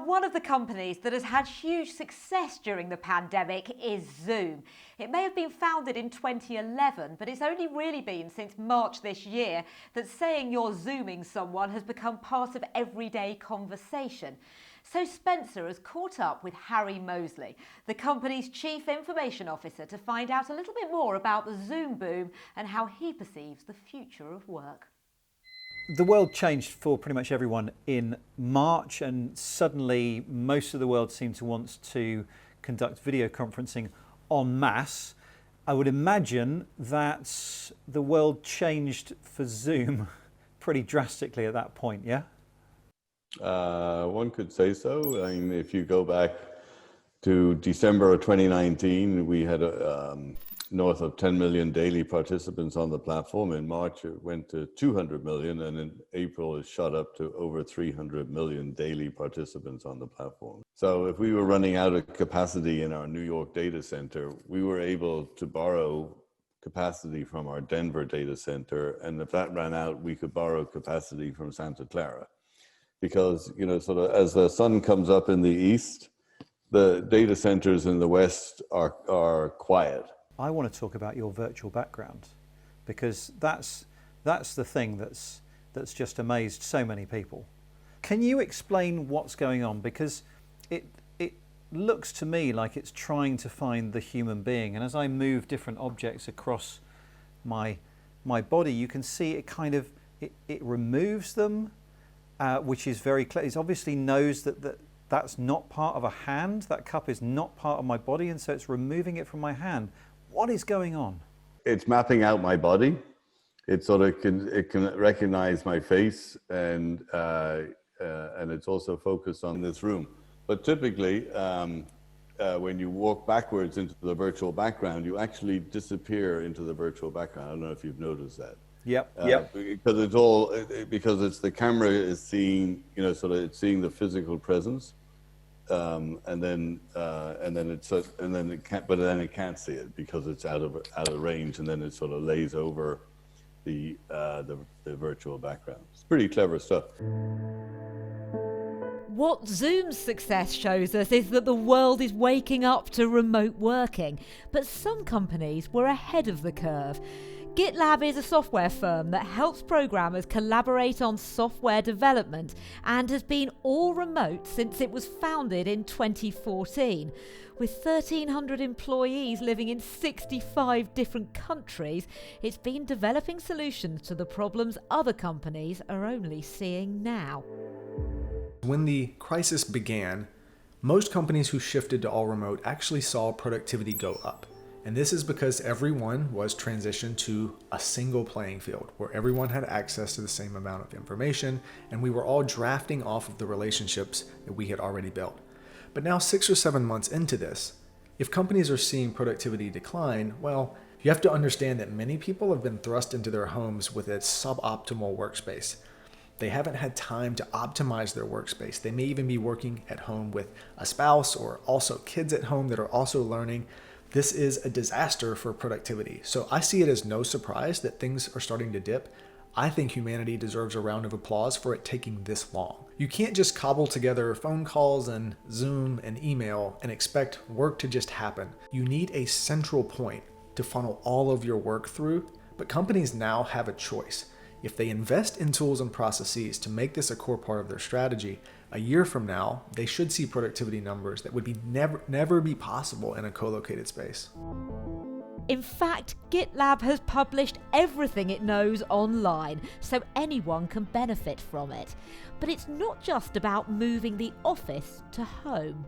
one of the companies that has had huge success during the pandemic is Zoom. It may have been founded in 2011, but it's only really been since March this year that saying you're Zooming someone has become part of everyday conversation. So Spencer has caught up with Harry Moseley, the company's Chief Information Officer, to find out a little bit more about the Zoom boom and how he perceives the future of work. The world changed for pretty much everyone in March, and suddenly most of the world seemed to want to conduct video conferencing en masse. I would imagine that the world changed for Zoom pretty drastically at that point, yeah? One could say so. I mean, if you go back to December of 2019, we had north of 10 million daily participants on the platform. In March, it went to 200 million, and in April, it shot up to over 300 million daily participants on the platform. So if we were running out of capacity in our New York data center, we were able to borrow capacity from our Denver data center. And if that ran out, we could borrow capacity from Santa Clara. Because, you know, sort of as the sun comes up in the east, the data centers in the west are quiet. I want to talk about your virtual background, because that's the thing that's just amazed so many people. Can you explain what's going on? Because it looks to me like it's trying to find the human being, and as I move different objects across my body, you can see it kind of it removes them, which is very clear. It obviously knows that's not part of a hand. That cup is not part of my body, and so it's removing it from my hand. What is going on? It's mapping out my body. It sort of can recognize my face, and it's also focused on this room. But typically, when you walk backwards into the virtual background, you actually disappear into the virtual background. I don't know if you've noticed that. Yep. Because it's the camera is seeing, you know, sort of it's seeing the physical presence. And then it can't see it because it's out of range, and then it sort of lays over the virtual background. It's pretty clever stuff. What Zoom's success shows us is that the world is waking up to remote working, but some companies were ahead of the curve. GitLab is a software firm that helps programmers collaborate on software development and has been all remote since it was founded in 2014. With 1,300 employees living in 65 different countries, it's been developing solutions to the problems other companies are only seeing now. When the crisis began, most companies who shifted to all remote actually saw productivity go up. And this is because everyone was transitioned to a single playing field where everyone had access to the same amount of information, and we were all drafting off of the relationships that we had already built. But now 6 or 7 months into this, if companies are seeing productivity decline, well, you have to understand that many people have been thrust into their homes with a suboptimal workspace. They haven't had time to optimize their workspace. They may even be working at home with a spouse or also kids at home that are also learning. This is a disaster for productivity. So I see it as no surprise that things are starting to dip. I think humanity deserves a round of applause for it taking this long. You can't just cobble together phone calls and Zoom and email and expect work to just happen. You need a central point to funnel all of your work through, but companies now have a choice. If they invest in tools and processes to make this a core part of their strategy, a year from now, they should see productivity numbers that would be never be possible in a co-located space. In fact, GitLab has published everything it knows online, so anyone can benefit from it. But it's not just about moving the office to home.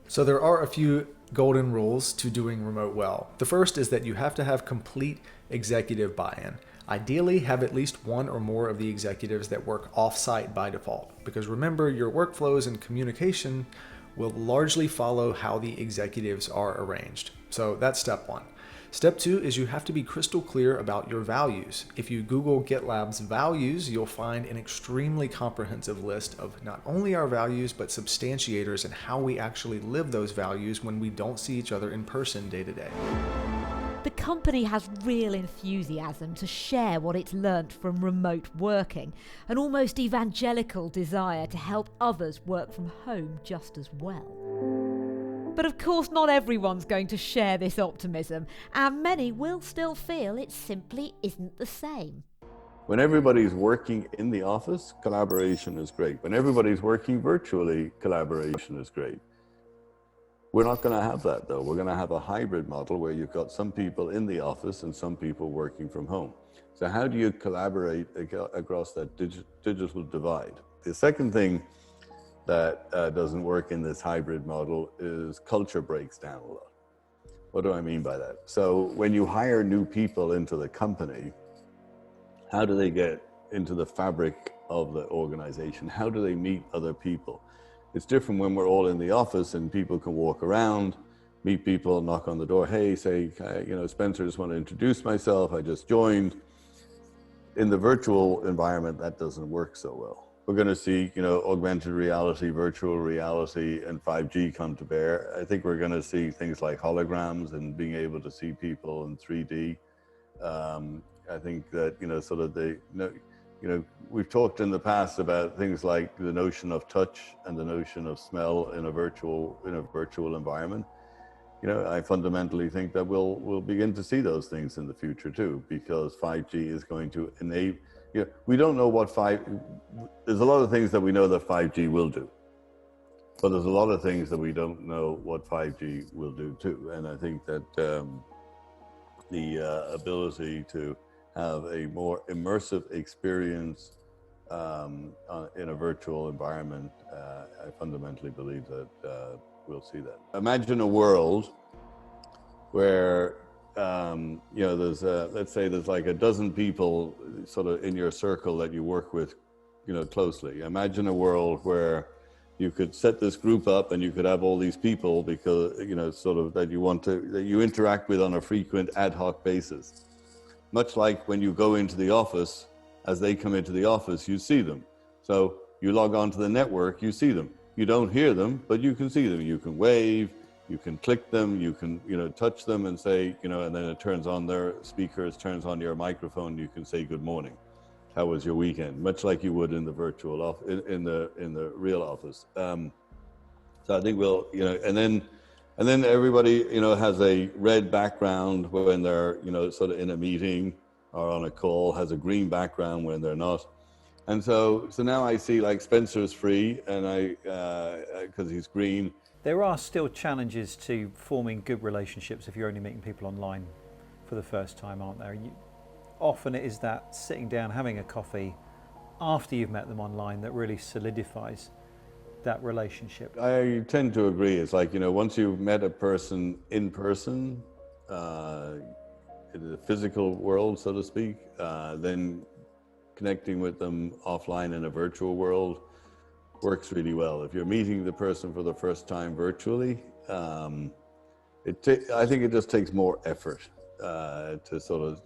So there are a few golden rules to doing remote well. The first is that you have to have complete executive buy-in. Ideally, have at least one or more of the executives that work off-site by default, because remember, your workflows and communication will largely follow how the executives are arranged. So that's step one. Step two is you have to be crystal clear about your values. If you Google GitLab's values, you'll find an extremely comprehensive list of not only our values, but substantiators and how we actually live those values when we don't see each other in person day to day. The The company has real enthusiasm to share what it's learnt from remote working, an almost evangelical desire to help others work from home just as well. But of course not everyone's going to share this optimism, and many will still feel it simply isn't the same. When everybody's working in the office, collaboration is great. When everybody's working virtually, collaboration is great. We're not going to have that, though. We're going to have a hybrid model where you've got some people in the office and some people working from home. So how do you collaborate across that digital divide? The second thing that doesn't work in this hybrid model is culture breaks down a lot. What do I mean by that? So when you hire new people into the company, how do they get into the fabric of the organization? How do they meet other people? It's different when we're all in the office and people can walk around, meet people, knock on the door. Hey, say, Spencer, just want to introduce myself. I just joined. In the virtual environment, that doesn't work so well. We're going to see, augmented reality, virtual reality, and 5G come to bear. I think we're going to see things like holograms and being able to see people in 3D. I think that, we've talked in the past about things like the notion of touch and the notion of smell in a virtual environment. I fundamentally think that we'll begin to see those things in the future too, because 5G is going to enable, we don't know there's a lot of things that we know that 5G will do, but there's a lot of things that we don't know what 5G will do too. And I think that the ability to have a more immersive experience in a virtual environment, I fundamentally believe that we'll see that. Imagine a world where there's let's say there's like a dozen people sort of in your circle that you work with, closely. Imagine a world where you could set this group up and you could have all these people because that you interact with on a frequent ad hoc basis. Much like when you go into the office, as they come into the office, you see them. So you log on to the network, you see them. You don't hear them, but you can see them. You can wave, you can click them, you can, touch them and say, and then it turns on their speakers, turns on your microphone, you can say good morning. How was your weekend? Much like you would in the virtual office, in the real office. So I think we'll, and then everybody, has a red background when they're, sort of in a meeting or on a call, has a green background when they're not. And so now I see like Spencer's free and because he's green. There are still challenges to forming good relationships if you're only meeting people online for the first time, aren't there? Often it is that sitting down, having a coffee after you've met them online that really solidifies that relationship. I tend to agree. It's like, once you've met a person in person, in the physical world, so to speak, then connecting with them offline in a virtual world works really well. If you're meeting the person for the first time virtually, I think it just takes more effort to sort of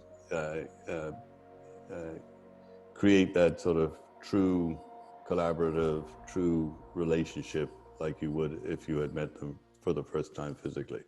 create that sort of true collaborative, true relationship like you would if you had met them for the first time physically.